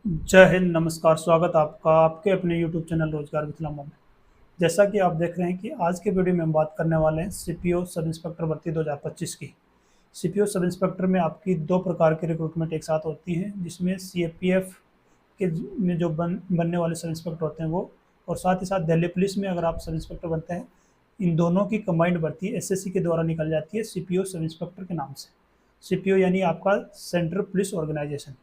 जय हिंद, नमस्कार। स्वागत आपका आपके अपने यूट्यूब चैनल रोजगार विथ लामा में। जैसा कि आप देख रहे हैं कि आज के वीडियो में हम बात करने वाले हैं सीपीओ सब इंस्पेक्टर भर्ती 2025 की। सीपीओ सब इंस्पेक्टर में आपकी दो प्रकार की रिक्रूटमेंट एक साथ होती है, जिसमें सीएपीएफ के में जो बनने वाले सब इंस्पेक्टर होते हैं वो, और साथ ही साथ दिल्ली पुलिस में अगर आप सब इंस्पेक्टर बनते हैं, इन दोनों की कंबाइंड भर्ती एसएससी के द्वारा निकल जाती है सीपीओ सब इंस्पेक्टर के नाम से। सीपीओ यानी आपका सेंट्रल पुलिस ऑर्गेनाइजेशन।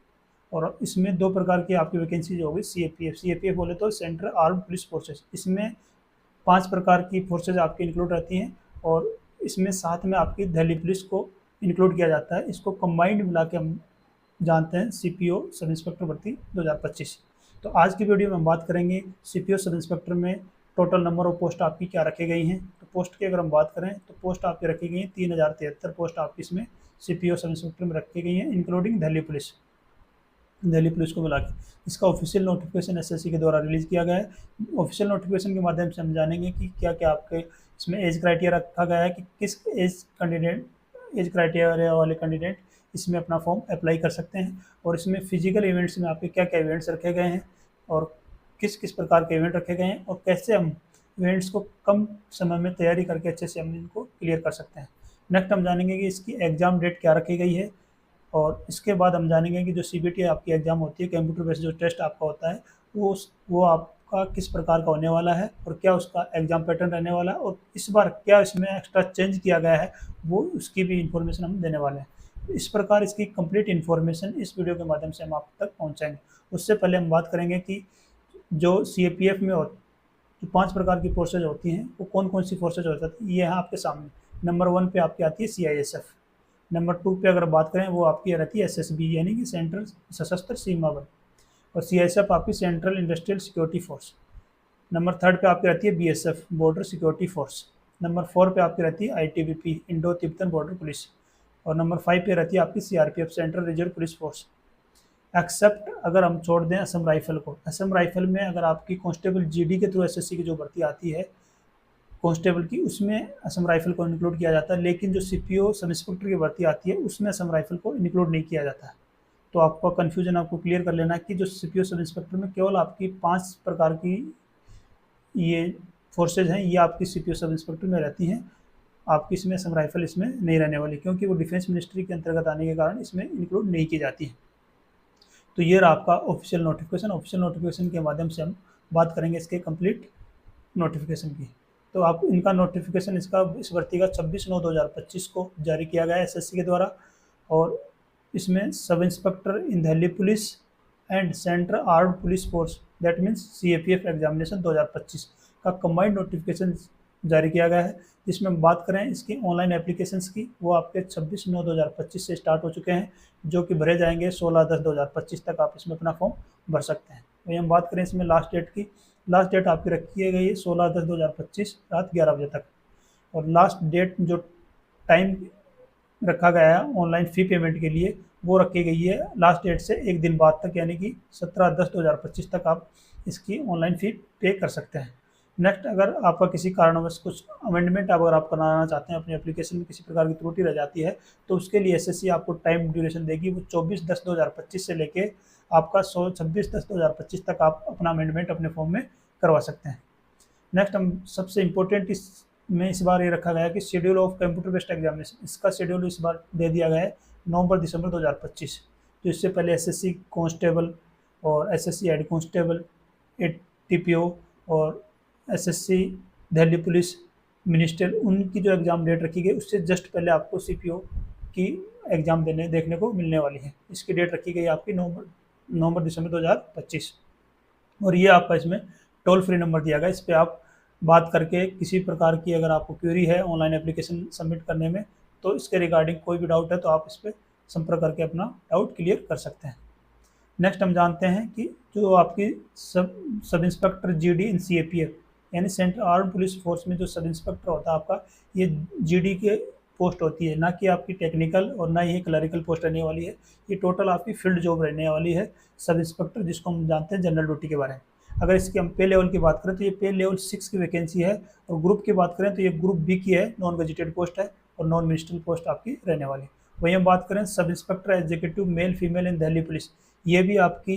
और इसमें दो प्रकार की आपकी वैकेंसीज होगी। सी ए पी एफ बोले तो सेंट्रल आर्म पुलिस फोर्सेस, इसमें 5 प्रकार की फोर्सेज आपकी इंक्लूड रहती हैं, और इसमें साथ में आपकी दिल्ली पुलिस को इंक्लूड किया जाता है। इसको कंबाइंड मिला के हम जानते हैं सीपीओ सब इंस्पेक्टर भर्ती 2025। तो आज की वीडियो में हम बात करेंगे सीपीओ सब इंस्पेक्टर में टोटल नंबर ऑफ पोस्ट आपकी क्या रखी गई हैं। तो पोस्ट की अगर हम बात करें तो पोस्ट आपकी रखी गई हैं 3073 पोस्ट आपकी इसमें सीपीओ सब इंस्पेक्टर में रखी गई हैं, इंक्लूडिंग दिल्ली पुलिस को मिला के। इसका ऑफिशियल नोटिफिकेशन एसएससी के द्वारा रिलीज़ किया गया है। ऑफिशियल नोटिफिकेशन के माध्यम से हम जानेंगे कि क्या क्या आपके इसमें एज क्राइटेरिया रखा गया है कि किस एज क्राइटेरिया वाले कैंडिडेट इसमें अपना फॉर्म अप्लाई कर सकते हैं, और इसमें फिजिकल इवेंट्स में आपके क्या क्या इवेंट्स रखे गए हैं, और किस किस प्रकार के इवेंट रखे गए हैं, और कैसे हम इवेंट्स को कम समय में तैयारी करके अच्छे से हम इनको क्लियर कर सकते हैं। नेक्स्ट हम जानेंगे कि इसकी एग्ज़ाम डेट क्या रखी गई है, और इसके बाद हम जानेंगे कि जो सीबीटी आपकी एग्ज़ाम होती है, कंप्यूटर बेस्ड जो टेस्ट आपका होता है, वो आपका किस प्रकार का होने वाला है, और क्या उसका एग्ज़ाम पैटर्न रहने वाला है, और इस बार क्या इसमें एक्स्ट्रा चेंज किया गया है, वो उसकी भी इंफॉर्मेशन हम देने वाले हैं। इस प्रकार इसकी कंप्लीट इन्फॉर्मेशन इस वीडियो के माध्यम से हम आप तक पहुँचाएँगे। उससे पहले हम बात करेंगे कि जो सीएपीएफ में जो 5 प्रकार की फोर्सेज होती हैं, वो कौन-कौन सी फोर्सेज हो जाती हैं, ये है आपके सामने। नंबर 1 पे आपकी आती है सीआईएसएफ। नंबर 2 पे अगर बात करें वो आपकी रहती है एसएसबी, यानी कि सेंट्रल सशस्त्र सीमा बल, और सीआईएसएफ आपकी central industrial security force. Number 3 पे आपकी रहती है BSF, border security force. Number 4 पे आपकी रहती है ITBP, Indo Tibetan border police. और नंबर 5 पे रहती है आपकी CRPF, central reserve police force. Except अगर हम छोड़ दें असम राइफल को, असम राइफल में अगर आपकी कांस्टेबल जीडी के थ्रू एसएससी की जो भर्ती आती है कांस्टेबल की, उसमें असम राइफल को इंक्लूड किया जाता है, लेकिन जो सीपीओ सब इंस्पेक्टर की भर्ती आती है उसमें असम राइफल को इंक्लूड नहीं किया जाता है। तो आपका कन्फ्यूजन आपको क्लियर कर लेना है कि जो सीपीओ सब इंस्पेक्टर में केवल आपकी 5 प्रकार की ये फोर्सेज हैं, ये आपकी सीपीओ सब इंस्पेक्टर में रहती हैं। आपकी इसमें असम राइफल इसमें नहीं रहने वाली, क्योंकि वो डिफेंस मिनिस्ट्री के अंतर्गत आने के कारण इसमें इंक्लूड नहीं की जाती है। तो ये रहा आपका ऑफिशियल नोटिफिकेशन। ऑफिशियल नोटिफिकेशन के माध्यम से हम बात करेंगे इसके कंप्लीट नोटिफिकेशन की। तो आप इनका नोटिफिकेशन इसका इस भर्ती का 26/9/2025 को जारी किया गया है एसएससी के द्वारा, और इसमें sub inspector in Delhi police and central armed police force, that means CAPF examination 2025 का कंबाइंड नोटिफिकेशन जारी किया गया है। जिसमें हम बात करें इसकी ऑनलाइन एप्लीकेशंस की, वो आपके 26/9/2025 से स्टार्ट हो चुके हैं, जो कि भरे जाएंगे 16/10/2025 तक आप इसमें अपना फॉर्म भर सकते हैं। वही हम बात करें इसमें लास्ट डेट की, लास्ट डेट आपकी रखी गई है 16/10/2025 रात 11 बजे तक। और लास्ट डेट जो टाइम रखा गया है ऑनलाइन फ़ी पेमेंट के लिए, वो रखी गई है लास्ट डेट से एक दिन बाद तक, यानी कि 17/10/2025 तक आप इसकी ऑनलाइन फ़ी पे कर सकते हैं। नेक्स्ट, अगर आपका किसी कारणवश कुछ अमेंडमेंट अगर आप कराना चाहते हैं, अपनी एप्लीकेशन में किसी प्रकार की त्रुटि रह जाती है, तो उसके लिए एसएससी आपको टाइम ड्यूरेशन देगी, वो 24/10/2025 से लेके आपका 26/10/2025 तक आप अपना अमेंडमेंट अपने फॉर्म में करवा सकते हैं। नेक्स्ट, हम सबसे इम्पोर्टेंट इस बार ये रखा गया है कि schedule of computer based examination, इसका शेड्यूल इस बार दे दिया गया है नवंबर-दिसंबर 2025। तो इससे पहले एसएससी कांस्टेबल और एसएससी हेड कांस्टेबल, टीपीओ और एसएससी दिल्ली पुलिस मिनिस्टर, उनकी जो एग्ज़ाम डेट रखी गई उससे जस्ट पहले आपको सीपीओ की एग्ज़ाम देखने को मिलने वाली है। इसकी डेट रखी गई आपकी नवंबर-दिसंबर 2025। और ये आपका इसमें टोल फ्री नंबर दिया गया, इस पर आप बात करके किसी प्रकार की अगर आपको क्वेरी है ऑनलाइन एप्लीकेशन सबमिट करने में, तो इसके रिगार्डिंग कोई भी डाउट है तो आप इस पर संपर्क करके अपना डाउट क्लियर कर सकते हैं। नेक्स्ट हम जानते हैं कि जो आपकी सब इंस्पेक्टर जीडी इन सीएपीएफ, यानी सेंट्रल आर्म पुलिस फोर्स में जो सब इंस्पेक्टर होता है आपका, ये जीडी के पोस्ट होती है, ना कि आपकी टेक्निकल और ना ही क्लरिकल पोस्ट रहने वाली है। ये टोटल आपकी फील्ड जॉब रहने वाली है सब इंस्पेक्टर, जिसको हम जानते हैं जनरल ड्यूटी के बारे में। अगर इसकी हम पे लेवल की बात करें तो ये पे लेवल 6 की वैकेंसी है, और ग्रुप की बात करें तो ये ग्रुप बी की है, नॉन वेजिटेड पोस्ट है, और नॉन मिनिस्ट्रियल पोस्ट आपकी रहने वाली। वहीं हम बात करें sub inspector executive male female इन दिल्ली पुलिस, ये भी आपकी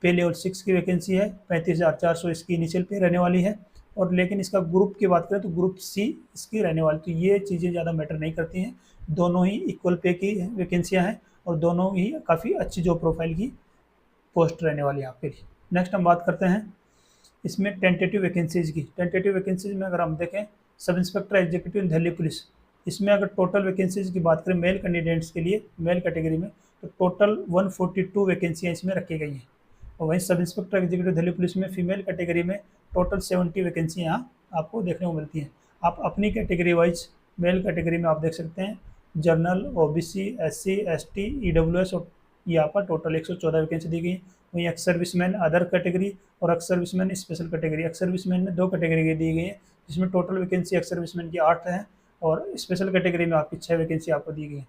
पे लेवल 6 की वैकेंसी है, 35,400 इसकी इनिशियल पे रहने वाली है। और लेकिन इसका ग्रुप की बात करें तो ग्रुप सी इसकी रहने वाली, तो ये चीज़ें ज़्यादा मैटर नहीं करती हैं। दोनों ही इक्वल पे की वैकेंसियाँ हैं और दोनों ही काफ़ी अच्छी जॉब प्रोफाइल की पोस्ट रहने वाली है आपके लिए। नेक्स्ट हम बात करते हैं इसमें टेंटेटिव वैकेंसीज़ की। टेंटेटिव वैकेंसीज़ में अगर हम देखें sub inspector executive Delhi police, इसमें अगर टोटल वैकेंसीज़ की बात करें मेल कैंडिडेट्स के लिए मेल कैटेगरी में, तो टोटल 142 वैकेंसियाँ इसमें रखी गई हैं। और वहीं sub inspector executive Delhi police में फीमेल कैटेगरी में टोटल 70 वैकेंसियाँ यहाँ आपको देखने को मिलती हैं। आप अपनी कैटेगरी वाइज मेल कैटेगरी में आप देख सकते हैं general, OBC, SC, ST, EWS और यहाँ पर टोटल 114 वैकेंसी दी गई। वहीं एक्स सर्विसमैन अदर कैटेगरी और ex serviceman special category, ex serviceman में 2 कैटेगरी दी गई है, जिसमें टोटल वैकेंसी एक्स सर्विसमैन की 8 है और स्पेशल कैटेगरी में आपकी 6 वैकेंसी आपको दी गई है।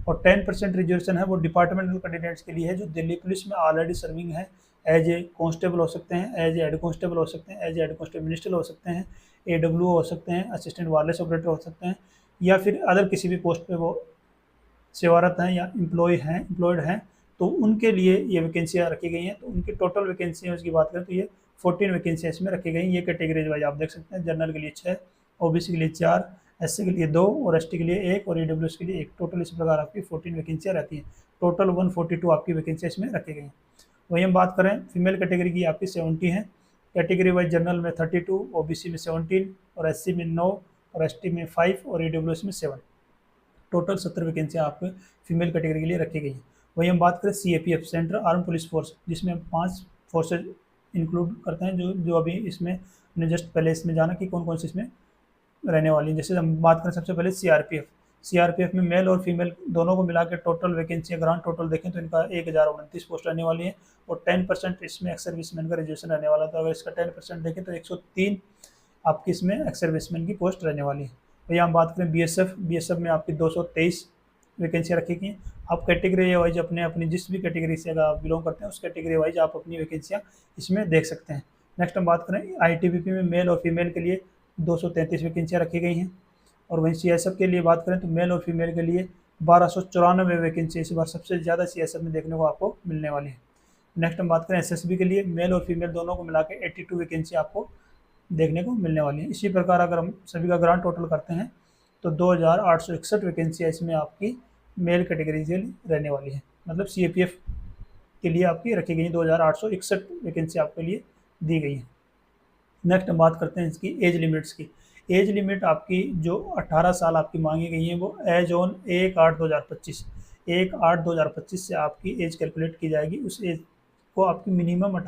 और 10% रिजर्वेशन है वो डिपार्टमेंटल कैंडिडेट्स के लिए है जो दिल्ली पुलिस में ऑलरेडी सर्विंग है। एज ए कांस्टेबल हो सकते हैं, एज ए हेड कांस्टेबल हो सकते हैं, as a head constable minister हो सकते हैं, एडब्ल्यू हो सकते हैं, असिस्टेंट वायरलेस ऑपरेटर हो सकते हैं, या फिर अदर किसी भी पोस्ट पे वो सेवारत हैं या एम्प्लॉयड हैं, तो उनके लिए ये वैकेंसियाँ रखी गई हैं। तो उनकी टोटल वैकेंसियाँ की बात करें तो ये 14 वैकेंसियाँ इसमें रखी गई हैं। ये कैटेगरीज वाइज आप देख सकते हैं, जनरल के लिए 6, ओबीसी के लिए 4, एससी के लिए 2 और एसटी के लिए 1 और ईडब्ल्यूएस के लिए 1। टोटल इस प्रकार आपकी 14 वैकेंसियाँ रहती हैं। टोटल 142 आपकी वैकेंसियाँ इसमें रखी गई हैं। वहीं हम बात करें फीमेल कैटेगरी की आपकी 70 हैं। कैटेगरी वाइज जनरल में 32, ओबीसी में 17 और एससी में 9 और एसटी में 5 और ईडब्ल्यूएस में 7। टोटल 70 वैकेंसियाँ आपको फीमेल कैटेगरी के लिए रखी गई हैं। वहीं हम बात करें CAPF central arm police force, जिसमें 5 फोर्सेज इंक्लूड करते हैं जो अभी इसमें हमने जस्ट पहले इसमें जाना कि कौन कौन सी इसमें रहने वाली हैं। जैसे हम बात करें सबसे पहले सीआरपीएफ में मेल और फीमेल दोनों को मिला के टोटल वैकेंसी ग्रांड टोटल देखें तो इनका 1029 पोस्ट रहने वाली है और 10% इसमें एक्स सर्विसमैन का रिजर्वेशन रहने वाला था। अगर इसका 10% देखें तो 103 आपकी इसमें एक्स सर्विसमैन की पोस्ट रहने वाली है। भैया हम बात करें बीएसएफ में आपकी 223 वैकेंसियाँ रखी गई हैं। आप कैटेगरी वाइज अपनी जिस भी कैटेगरी से अगर आप बिलोंग करते हैं उस कैटेगरी वाइज आप अपनी वैकेंसियाँ इसमें देख सकते हैं। नेक्स्ट हम बात करें आईटीबीपी में मेल और फीमेल के लिए 233 वैकेंसियाँ रखी गई हैं। और वहीं सीएसएफ के लिए बात करें तो मेल और फीमेल के लिए 1294 वैकेंसी इस बार सबसे ज़्यादा सीएसएफ में देखने को आपको मिलने वाली है। नेक्स्ट हम बात करें एसएसबी के लिए मेल और फीमेल दोनों को मिला के 82 वैकेंसी आपको देखने को मिलने वाली है। इसी प्रकार अगर हम सभी का ग्रांड टोटल करते हैं तो 2861 वैकेंसियाँ इसमें आपकी मेल कैटेगरी के लिए रहने वाली है, मतलब सीएपीएफ के लिए आपकी रखी गई 2861 वैकेंसी आपके लिए दी गई है। नेक्स्ट हम बात करते हैं इसकी एज लिमिट्स की। एज लिमिट आपकी जो 18 साल आपकी मांगी गई है वो एज ऑन 1/8/2025 से आपकी एज कैलकुलेट की जाएगी। उस एज को आपकी मिनिमम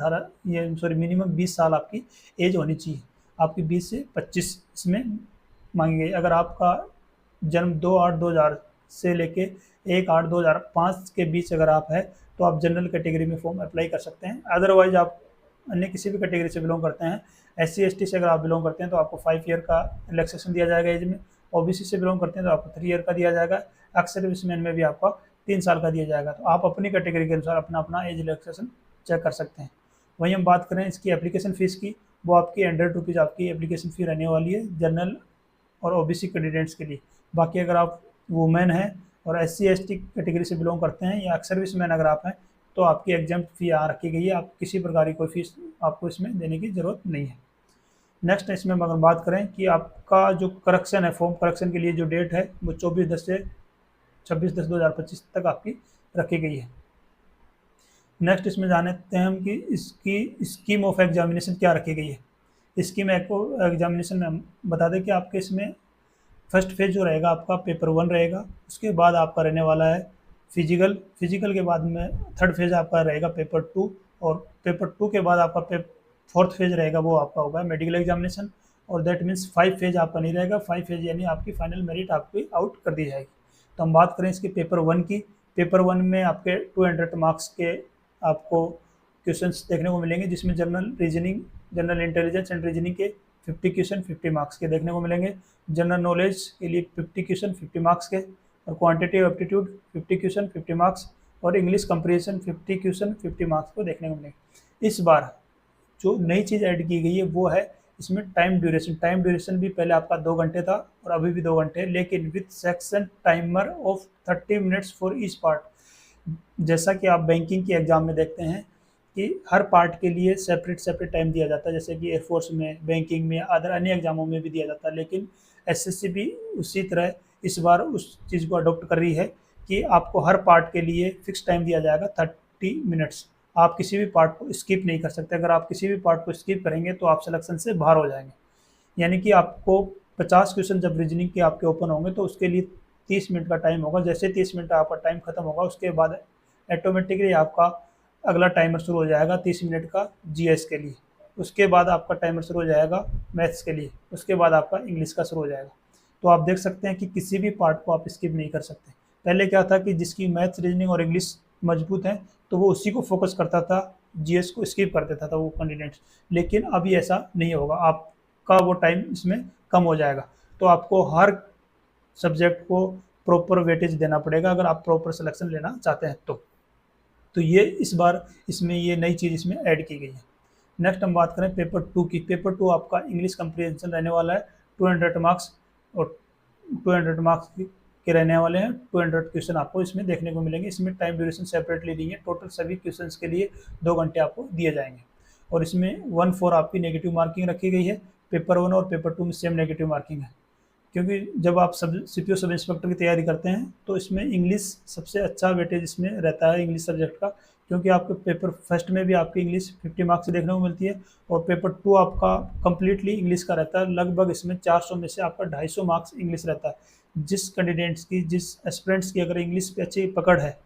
20 साल आपकी एज होनी चाहिए। आपकी 20 से 25 इसमें मांगी गई। अगर आपका जन्म 2/8/2000 से लेके 1/8/2005 के बीच अगर आप है तो आप जनरल कैटेगरी में फॉर्म अप्लाई कर सकते हैं। अदरवाइज आप अन्य किसी भी कैटेगरी से बिलोंग करते हैं, SC ST से अगर आप बिलोंग करते हैं तो आपको 5 ईयर का रिलैक्सेशन दिया जाएगा एज में। ओबीसी से बिलोंग करते हैं तो आपको 3 ईयर का दिया जाएगा। एक्स सर्विसमैन में भी आपका 3 साल का दिया जाएगा। तो आप अपनी कैटेगरी के अनुसार अपना एज रिलैक्सेशन चेक कर सकते हैं। वहीं हम बात करें इसकी एप्लीकेशन फ़ीस की, वो आपकी 100 रुपीज़ आपकी एप्लीकेशन फ़ी रहने वाली है जनरल और ओबीसी कैंडिडेट्स के लिए। बाकी अगर आप वुमेन हैं और SC ST कैटेगरी से बिलोंग करते हैं या एक्स सर्विसमैन अगर आप हैं तो आपकी एग्जाम फ़ी यहाँ रखी गई है। आप किसी प्रकार की कोई फीस आपको इसमें देने की ज़रूरत नहीं है। नेक्स्ट इसमें अगर बात करें कि आपका जो करेक्शन है, फॉर्म करेक्शन के लिए जो डेट है वो 24/10 से 26/10/2025 तक आपकी रखी गई है। नेक्स्ट इसमें जानते हैं हम कि इसकी स्कीम ऑफ एग्जामिनेशन क्या रखी गई है। स्कीम एग्जामिनेशन में हम बता दें कि आपके इसमें फर्स्ट फेज जो रहेगा आपका पेपर 1 रहेगा, उसके बाद आपका रहने वाला है फिजिकल के बाद में थर्ड फेज आपका रहेगा पेपर 2 और पेपर 2 के बाद आपका फोर्थ फेज रहेगा वो आपका होगा मेडिकल एग्जामिनेशन। और दैट मीन्स 5 फेज आपका नहीं रहेगा। 5 फेज यानी आपकी फाइनल मेरिट आपकी आउट कर दी जाएगी। तो हम बात करें इसके पेपर 1 की। पेपर 1 में आपके 200 मार्क्स के आपको क्वेश्चंस देखने को मिलेंगे, जिसमें जनरल इंटेलिजेंस एंड रीजनिंग के 50 क्वेश्चन 50 मार्क्स के देखने को मिलेंगे। जनरल नॉलेज के लिए 50 क्वेश्चन 50 मार्क्स के और क्वांटिटेटिव एप्टीट्यूड 50 क्वेश्चन 50 मार्क्स और इंग्लिश कंप्रीहेंशन 50 क्वेश्चन 50 मार्क्स को देखने को मिलेंगे। इस बार जो नई चीज़ ऐड की गई है वो है इसमें टाइम ड्यूरेशन भी पहले आपका 2 घंटे था और अभी भी 2 घंटे है, लेकिन with section timer of 30 minutes for each part. जैसा कि आप बैंकिंग की एग्ज़ाम में देखते हैं कि हर पार्ट के लिए सेपरेट सेपरेट टाइम दिया जाता है, जैसे कि एयरफोर्स में, बैंकिंग में, अदर अन्य एग्जामों में भी दिया जाता है। लेकिन एसएससी भी उसी तरह इस बार उस चीज़ को अडॉप्ट कर रही है कि आपको हर पार्ट के लिए फिक्स टाइम दिया जाएगा 30 मिनट्स। आप किसी भी पार्ट को स्किप नहीं कर सकते। अगर आप किसी भी पार्ट को स्किप करेंगे तो आप सिलेक्शन से बाहर हो जाएंगे। यानी कि आपको 50 क्वेश्चन जब रीजनिंग के आपके ओपन होंगे तो उसके लिए 30 मिनट का टाइम होगा। जैसे 30 मिनट का आपका टाइम खत्म होगा उसके बाद ऑटोमेटिकली आपका अगला टाइमर शुरू हो जाएगा 30 मिनट का जीएस के लिए। उसके बाद आपका टाइमर शुरू हो जाएगा मैथ्स के लिए। उसके बाद आपका इंग्लिश का शुरू हो जाएगा। तो आप देख सकते हैं कि किसी भी पार्ट को आप स्किप नहीं कर सकते। पहले क्या था कि जिसकी मैथ्स, रीजनिंग और इंग्लिश मजबूत है तो वो उसी को फोकस करता था, जीएस को स्किप कर देता था वो कैंडिडेट्स। लेकिन अभी ऐसा नहीं होगा, आपका वो टाइम इसमें कम हो जाएगा। तो आपको हर सब्जेक्ट को प्रॉपर वेटेज देना पड़ेगा अगर आप प्रॉपर सिलेक्शन लेना चाहते हैं तो ये इस बार इसमें ये नई चीज़ इसमें ऐड की गई है। नेक्स्ट हम बात करें पेपर 2 की। पेपर 2 आपका इंग्लिश कंप्रीहेंशन रहने वाला है 200 मार्क्स, और 200 मार्क्स के रहने वाले हैं। 200 क्वेश्चन आपको इसमें देखने को मिलेंगे। इसमें टाइम ड्यूरेशन सेपरेटली दी है। टोटल सभी क्वेश्चन के लिए 2 घंटे आपको दिए जाएंगे। और इसमें 1/4 आपकी नेगेटिव मार्किंग रखी गई है। पेपर 1 और पेपर 2 में सेम नेगेटिव मार्किंग है, क्योंकि जब आप सीपीओ सब इंस्पेक्टर की तैयारी करते हैं तो इसमें इंग्लिश सबसे अच्छा वेटेज इसमें रहता है इंग्लिश सब्जेक्ट का, क्योंकि आपके पेपर फर्स्ट में भी आपकी इंग्लिश 50 मार्क्स देखने को मिलती है और पेपर 2 आपका कंप्लीटली इंग्लिश का रहता है। लगभग इसमें 400 में से आपका 250 मार्क्स इंग्लिश रहता है। जिस कैंडिडेट्स की, जिस एस्पिरेंट्स की अगर इंग्लिश पे अच्छी पकड़ है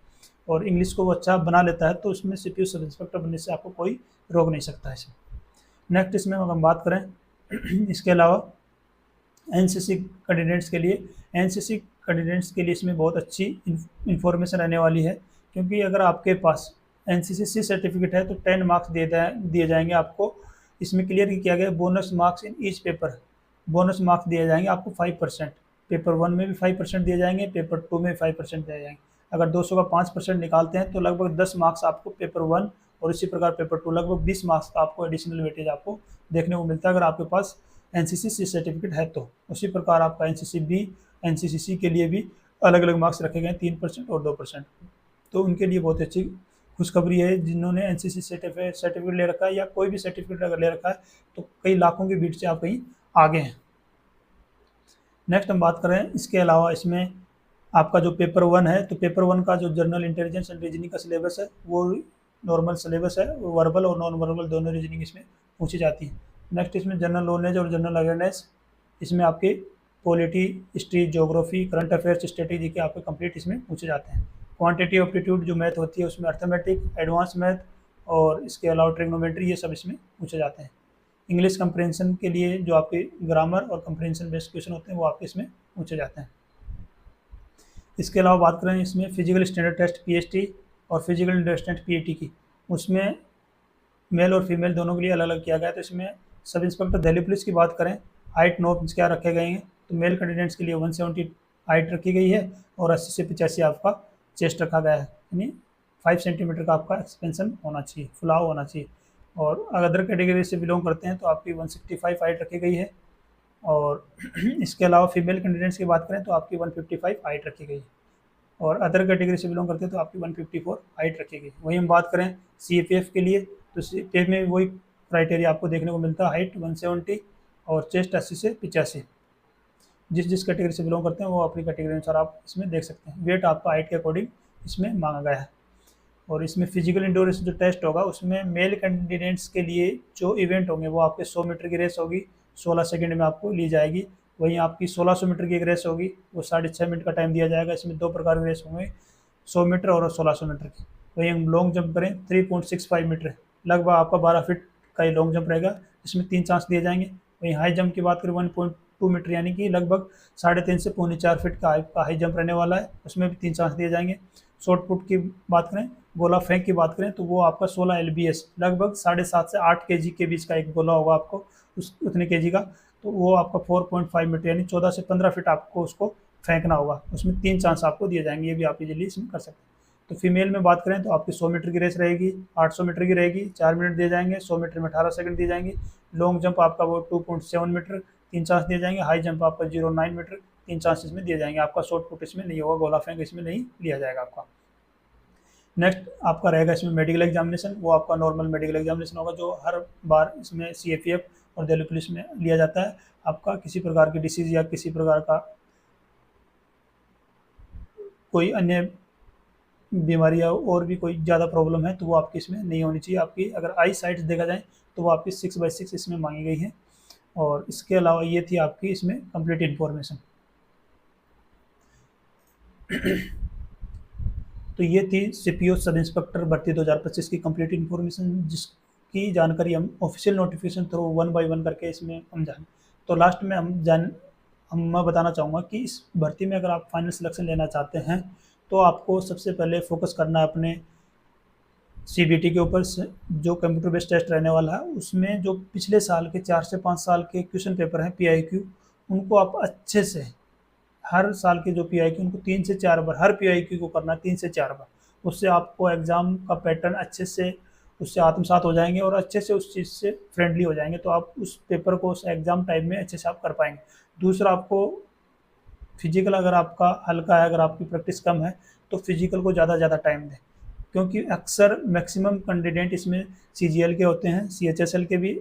और इंग्लिश को वो अच्छा बना लेता है तो उसमें सीपीओ सब इंस्पेक्टर बनने से आपको कोई रोक नहीं सकता है इसमें। नेक्स्ट इसमें हम बात करें इसके अलावा एनसीसी कैंडिडेट्स के लिए। एनसीसी कैंडिडेट्स के लिए इसमें बहुत अच्छी इंफॉर्मेशन रहने वाली है, क्योंकि अगर आपके पास एनसीसी सी सर्टिफिकेट है तो 10 मार्क्स दिए जाएंगे आपको। इसमें क्लियर किया गया bonus marks in each paper. Bonus marks दिए जाएंगे आपको 5%। पेपर 1 में भी 5% दिए जाएंगे, पेपर 2 में भी 5% दिए जाएंगे। अगर 200 का 5% निकालते हैं तो लगभग 10 मार्क्स आपको पेपर 1 और इसी प्रकार पेपर 2 लगभग 20 मार्क्स का आपको एडिशनल वेटेज आपको देखने को मिलता है अगर आपके पास एनसीसी सी सर्टिफिकेट है तो। उसी प्रकार आपका एनसीसी बी, एनसीसी सी के लिए भी अलग अलग मार्क्स रखे गए 3% और 2%। तो उनके लिए बहुत अच्छी खुशखबरी है जिन्होंने एनसीसी सर्टिफिकेट ले रखा है या कोई भी सर्टिफिकेट अगर ले रखा है तो कई लाखों की भीड़ से आप कहीं आगे हैं। नेक्स्ट हम बात करें इसके अलावा इसमें आपका जो पेपर 1 है तो पेपर 1 का जो जनरल इंटेलिजेंस एंड रीजनिंग का सिलेबस है वो नॉर्मल सिलेबस है। वर्बल और नॉन वर्बल दोनों रीजनिंग इसमें पूछी जाती है। नेक्स्ट इसमें जनरल नॉलेज और जनरल अवेयरनेस, इसमें आपके polity, history, geography, current affairs, strategy के आपके कंप्लीट इसमें पूछे जाते हैं। क्वांटिटी एप्टीट्यूड जो मैथ होती है उसमें अर्थमेटिक, एडवांस मैथ और इसके अलावा ट्रिग्नोमेट्री ये सब इसमें पूछे जाते हैं। इंग्लिश कंप्रेंशन के लिए जो आपके ग्रामर और कंप्रेंशन बेस्ड क्वेश्चन होते हैं वो आपके इसमें पूछे जाते हैं। इसके अलावा बात करें इसमें फिजिकल स्टैंडर्ड टेस्ट पीएसटी और फिजिकल इंटरेस्ट टेस्ट पीएटी की, उसमें मेल और फीमेल दोनों के लिए अलग अलग किया गया है। तो इसमें सब इंस्पेक्टर दिल्ली पुलिस की बात करें, हाइट नॉर्म्स क्या रखे गए हैं तो मेल कैंडिडेट्स के लिए 170 हाइट रखी गई है और 80 से 85 आपका चेस्ट रखा गया है, यानी 5 सेंटीमीटर का आपका एक्सपेंशन होना चाहिए, फुलाव होना चाहिए। और अदर कैटेगरी से बिलोंग करते हैं तो आपकी 165 हाइट रखी गई है। और इसके अलावा फीमेल कैंडिडेट्स की बात करें तो आपकी 155 हाइट रखी गई है। और अदर कैटेगरी से बिलोंग करते हैं तो आपकी 154 हाइट रखी गई। वहीं हम बात करें सीपीएफ के लिए तो सीपीएफ में वही क्राइटेरिया आपको देखने को मिलता है, हाइट 170 और चेस्ट 80 से 85। जिस जिस कैटेगरी से बिलोंग करते हैं वो अपनी कैटेगरी अनुसार आप इसमें देख सकते हैं। वेट आपका हाइट के अकॉर्डिंग इसमें मांगा गया है। और इसमें फिजिकल इंडोरेंस जो टेस्ट होगा उसमें मेल कैंडिडेट्स के लिए जो इवेंट होंगे वो आपके 100 मीटर की रेस होगी, 16 सेकंड में आपको ली जाएगी। वहीं आपकी 1600 मीटर की एक रेस होगी, वो 6.5 मिनट का टाइम दिया जाएगा। इसमें 2 प्रकार के रेस होंगे, 100 मीटर और 1600 मीटर की। वहीं हम लॉन्ग जंप करें 3.65 मीटर, लगभग आपका 12 फीट का ये लॉन्ग जंप रहेगा, इसमें 3 चांस दिए जाएंगे। वहीं हाई जंप की बात करें 1.2 मीटर यानी कि लगभग 3.5 से 4.25 फीट का आपका हाई जंप रहने वाला है, उसमें भी 3 चांस दिए जाएंगे। शॉर्ट पुट की बात करें, गोला फेंक की बात करें तो वो आपका 16 LBS लगभग 7.5 से 8 kg के बीच का एक गोला होगा आपको उतने kg का, तो वो आपका 4.5 मीटर यानी 14 से 15 फीट आपको उसको फेंकना होगा। उसमें 3 चांस आपको दिए जाएंगे, ये भी आप इजीली इसमें कर सकते हैं। तो फीमेल में बात करें तो आपकी 100 मीटर की रेस रहेगी, 800 मीटर की रहेगी, 4 मिनट दिए जाएंगे, 100 मीटर में 18 सेकंड दिए जाएंगे। लॉन्ग जंप आपका वो 2.7 मीटर, 3 चांस दिए जाएंगे। हाई जंप आपका 0.9 मीटर, 3 चांस इसमें दिए जाएंगे। आपका शॉर्ट पुट इसमें नहीं होगा, गोला फेंक इसमें नहीं लिया जाएगा आपका। नेक्स्ट आपका रहेगा इसमें मेडिकल एग्जामिनेशन, वो आपका नॉर्मल मेडिकल एग्जामिनेशन होगा जो हर बार इसमें सीएपीएफ और दिल्ली पुलिस में लिया जाता है। आपका किसी प्रकार की डिसीज़ या किसी प्रकार का कोई अन्य बीमारी या और भी कोई ज़्यादा प्रॉब्लम है तो वो आपकी इसमें नहीं होनी चाहिए। आपकी अगर आई साइट्स देखा जाए तो वो आपकी 6/6 इसमें मांगी गई है। और इसके अलावा ये थी आपकी इसमें कंप्लीट इन्फॉर्मेशन। तो ये थी सीपीओ सब इंस्पेक्टर भर्ती 2025 की कंप्लीट इन्फॉर्मेशन, जिसकी जानकारी हम ऑफिशियल नोटिफिकेशन थ्रू 1 बाय 1 करके इसमें हम जान। तो लास्ट में मैं बताना चाहूँगा कि इस भर्ती में अगर आप फाइनल सिलेक्शन लेना चाहते हैं तो आपको सबसे पहले फोकस करना है अपने सीबीटी के ऊपर। जो कंप्यूटर बेस्ड टेस्ट रहने वाला है उसमें जो पिछले साल के 4 से 5 साल के क्वेश्चन पेपर हैं पीआईक्यू, उनको आप अच्छे से हर साल के जो पीआईक्यू उनको 3 से 4 बार, हर पीआईक्यू को करना है 3 से 4 बार। उससे आपको एग्ज़ाम का पैटर्न अच्छे से उससे आत्मसात हो जाएंगे और अच्छे से उस चीज़ से फ्रेंडली हो जाएंगे, तो आप उस पेपर को उस एग्ज़ाम टाइम में अच्छे से आप कर पाएंगे। दूसरा, आपको फिजिकल अगर आपका हल्का है, अगर आपकी प्रैक्टिस कम है तो फिजिकल को ज़्यादा टाइम दें, क्योंकि अक्सर मैक्सिमम कैंडिडेट इसमें सीजीएल के होते हैं, सीएचएसएल के भी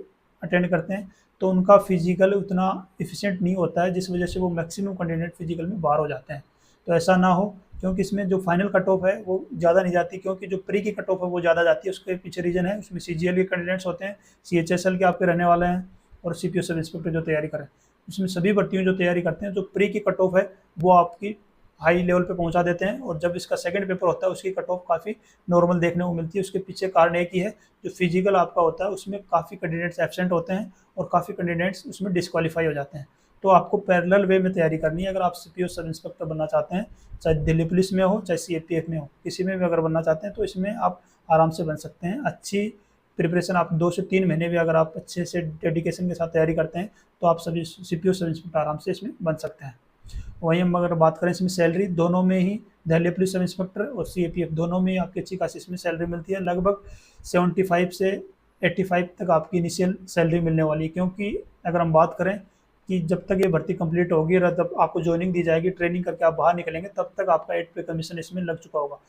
अटेंड करते हैं, तो उनका फिजिकल उतना एफिशिएंट नहीं होता है, जिस वजह से वो मैक्सिमम कैंडिडेट फिजिकल में बाहर हो जाते हैं। तो ऐसा ना हो, क्योंकि इसमें जो फाइनल कट ऑफ है वो ज़्यादा नहीं जाती, क्योंकि जो प्री की कट ऑफ है वो ज़्यादा जाती है। उसके पीछे रीज़न है, उसमें सीजीएल के कैंडिडेट्स होते हैं, सीएचएसएल के आपके रहने वाले हैं, और सीपीओ सब इंस्पेक्टर जो तैयारी करें, उसमें सभी भर्तियों जो तैयारी करते हैं, जो प्री की कट ऑफ है वो आपकी हाई लेवल पे पहुंचा देते हैं, और जब इसका सेकंड पेपर होता है उसकी कट ऑफ काफ़ी नॉर्मल देखने को मिलती है। उसके पीछे कारण एक ही है, जो फिजिकल आपका होता है उसमें काफ़ी कैंडिडेट्स एब्सेंट होते हैं और काफ़ी कैंडिडेट्स उसमें डिस्क्वालीफाई हो जाते हैं। तो आपको पैरेलल वे में तैयारी करनी है। अगर आप सीपीओ सब इंस्पेक्टर बनना चाहते हैं, चाहे दिल्ली पुलिस में हो चाहे सीएपीएफ में हो, किसी में भी अगर बनना चाहते हैं तो इसमें आप आराम से बन सकते हैं। अच्छी प्रिपरेशन आप 2 से 3 महीने भी अगर आप अच्छे से डेडिकेशन के साथ तैयारी करते हैं तो आप सभी सीपीओ सब इंस्पेक्टर आराम से इसमें बन सकते हैं। वहीं हम अगर बात करें इसमें सैलरी, दोनों में ही दिल्ली पुलिस सब इंस्पेक्टर और सीएपीएफ दोनों में ही आपकी अच्छी खासी इसमें सैलरी मिलती है। लगभग 75 से 85 तक आपकी इनिशियल सैलरी मिलने वाली है, क्योंकि अगर हम बात करें कि जब तक ये भर्ती कंप्लीट होगी और तब आपको ज्वाइनिंग दी जाएगी, ट्रेनिंग करके आप बाहर निकलेंगे, तब तक आपका 8 पे कमीशन इसमें लग चुका होगा।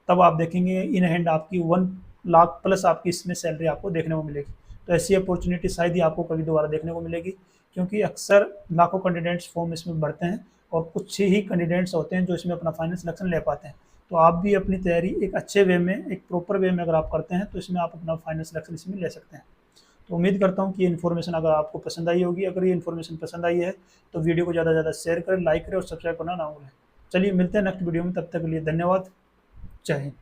तब आप देखेंगे इन हैंड आपकी 1 लाख प्लस आपकी इसमें सैलरी आपको देखने को मिलेगी। तो ऐसी अपॉर्चुनिटी शायद ही आपको कभी दोबारा देखने को मिलेगी, क्योंकि अक्सर लाखों कैंडिडेट्स फॉर्म इसमें भरते हैं और कुछ ही कैंडिडेट्स होते हैं जो इसमें अपना फाइनल सिलेक्शन ले पाते हैं। तो आप भी अपनी तैयारी एक अच्छे वे में, एक प्रॉपर वे में अगर आप करते हैं तो इसमें आप अपना फाइनल सिलेक्शन इसमें ले सकते हैं। तो उम्मीद करता हूँ कि ये इन्फॉर्मेशन अगर आपको पसंद आई होगी। अगर ये इन्फॉर्मेशन पसंद आई है तो वीडियो को ज़्यादा से ज़्यादा शेयर करें, लाइक करें और सब्सक्राइब करना ना भूलें। चलिए मिलते हैं नेक्स्ट वीडियो में, तब तक के लिए धन्यवाद। जय हिंद।